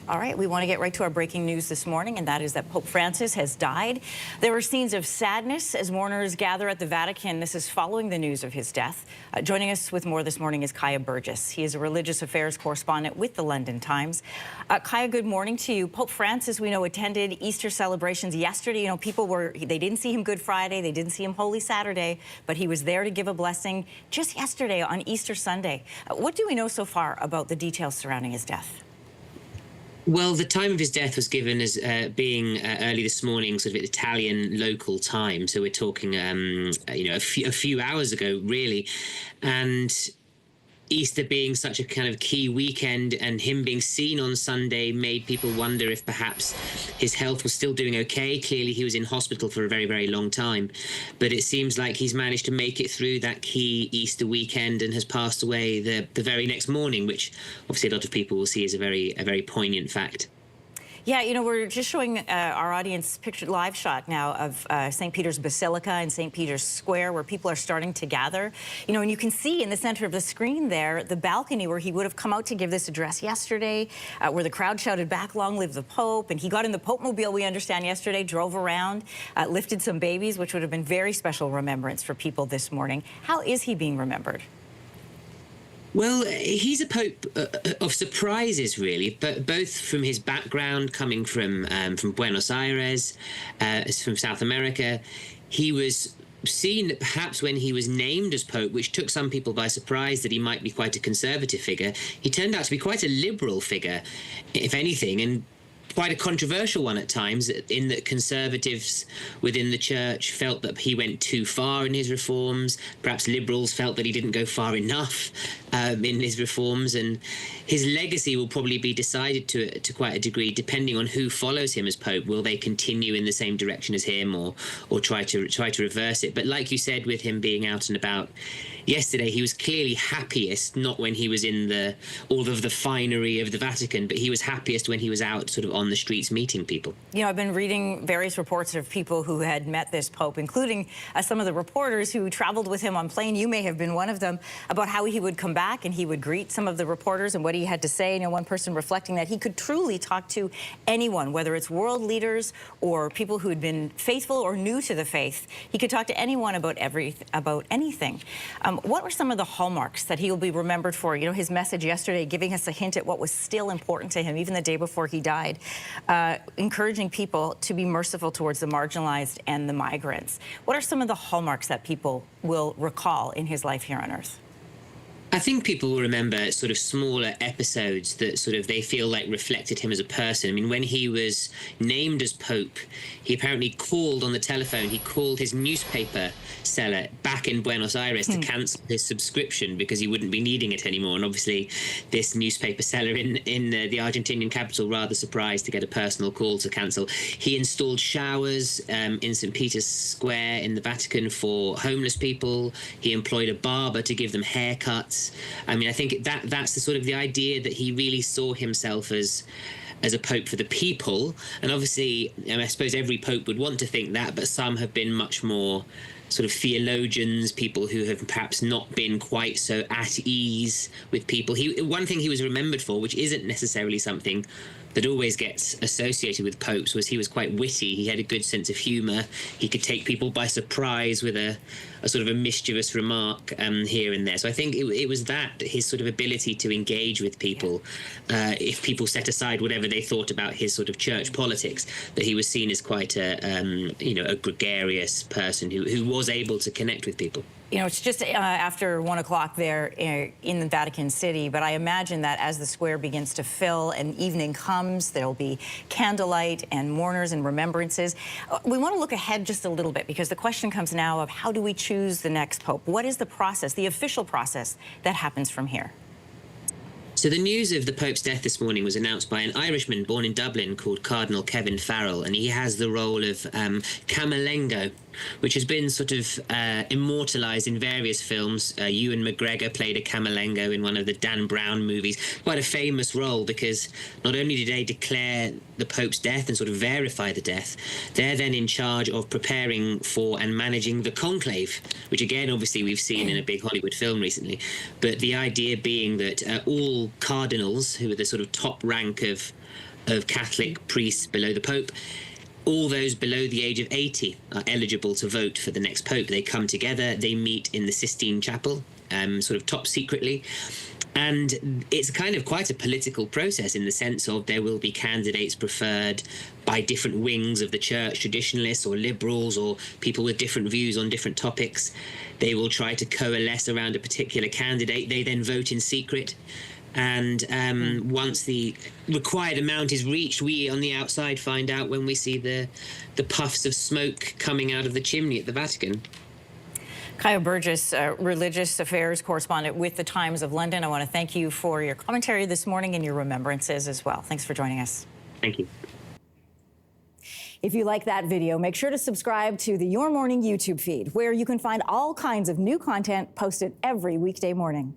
All right, we want to get right to our breaking news this morning, and that is that Pope Francis has died. There were scenes of sadness as mourners gather at the Vatican. This is following the news of his death. Joining us with more this morning is Kaya Burgess. He is a religious affairs correspondent with the London Times. Kaya, good morning to you. Pope Francis, we know, attended Easter celebrations yesterday. You know, they didn't see him Good Friday, they didn't see him Holy Saturday, but he was there to give a blessing just yesterday on Easter Sunday. What do we know so far about the details surrounding his death? Well, the time of his death was given as being early this morning, sort of Italian local time. So we're talking, a few hours ago, really. And Easter being such a kind of key weekend and him being seen on Sunday made people wonder if perhaps his health was still doing okay. Clearly, he was in hospital for a very, very long time. But it seems like he's managed to make it through that key Easter weekend and has passed away the very next morning, which obviously a lot of people will see as a very poignant fact. Yeah, you know, we're just showing our audience pictured live shot now of St. Peter's Basilica and St. Peter's Square, where people are starting to gather. You know, and you can see in the center of the screen there the balcony where he would have come out to give this address yesterday, where the crowd shouted back, "Long live the Pope." And he got in the Pope-mobile, we understand, yesterday, drove around, lifted some babies, which would have been very special remembrance for people this morning. How is he being remembered? Well, he's a pope of surprises, really, but both from his background coming from Buenos Aires, from South America. He was seen that perhaps when he was named as pope, which took some people by surprise that he might be quite a conservative figure, he turned out to be quite a liberal figure, if anything, and quite a controversial one at times, in that conservatives within the church felt that he went too far in his reforms. Perhaps liberals felt that he didn't go far enough in his reforms, and his legacy will probably be decided to quite a degree depending on who follows him as pope. Will they continue in the same direction as him, or try to reverse it? But like you said, with him being out and about yesterday, he was clearly happiest not when he was in all of the finery of the Vatican, but he was happiest when he was out sort of on the streets meeting people. You know, I've been reading various reports of people who had met this Pope, including some of the reporters who traveled with him on plane. You may have been one of them, about how he would come back and he would greet some of the reporters and what he had to say. You know, one person reflecting that he could truly talk to anyone, whether it's world leaders or people who had been faithful or new to the faith. He could talk to anyone about anything. What were some of the hallmarks that he will be remembered for? You know, his message yesterday giving us a hint at what was still important to him, even the day before he died, encouraging people to be merciful towards the marginalized and the migrants. What are some of the hallmarks that people will recall in his life here on Earth? I think people will remember sort of smaller episodes that sort of they feel like reflected him as a person. I mean, when he was named as Pope, he apparently called on the telephone. He called his newspaper seller back in Buenos Aires to cancel his subscription because he wouldn't be needing it anymore. And obviously, this newspaper seller in the Argentinian capital, rather surprised to get a personal call to cancel. He installed showers in St. Peter's Square in the Vatican for homeless people. He employed a barber to give them haircuts. I mean, I think that's the sort of the idea that he really saw himself as a pope for the people. And obviously, I suppose every pope would want to think that, but some have been much more sort of theologians, people who have perhaps not been quite so at ease with people. One thing he was remembered for, which isn't necessarily something that always gets associated with popes, was he was quite witty. He had a good sense of humour. He could take people by surprise with a sort of a mischievous remark here and there. So I think it was his sort of ability to engage with people, if people set aside whatever they thought about his sort of church politics, that he was seen as quite a gregarious person who was able to connect with people. You know, it's just after 1 o'clock there in the Vatican City, but I imagine that as the square begins to fill and evening comes, there'll be candlelight and mourners and remembrances. We want to look ahead just a little bit, because the question comes now of how do we choose the next pope? What is the process, the official process that happens from here? So the news of the Pope's death this morning was announced by an Irishman born in Dublin called Cardinal Kevin Farrell, and he has the role of Camerlengo, which has been sort of immortalised in various films. Ewan McGregor played a Camerlengo in one of the Dan Brown movies. Quite a famous role, because not only did they declare the Pope's death and sort of verify the death, they're then in charge of preparing for and managing the conclave, which again, obviously, we've seen in a big Hollywood film recently. But the idea being that all cardinals, who are the sort of top rank of of Catholic priests below the Pope. All those below the age of 80 are eligible to vote for the next Pope. They come together, they meet in the Sistine Chapel, sort of top secretly. And it's kind of quite a political process in the sense of there will be candidates preferred by different wings of the church, traditionalists or liberals or people with different views on different topics. They will try to coalesce around a particular candidate. They then vote in secret. And once the required amount is reached, we on the outside find out when we see the puffs of smoke coming out of the chimney at the Vatican. Kyle Burgess, religious affairs correspondent with the Times of London. I want to thank you for your commentary this morning and your remembrances as well. Thanks for joining us. Thank you. If you like that video, make sure to subscribe to the Your Morning YouTube feed, where you can find all kinds of new content posted every weekday morning.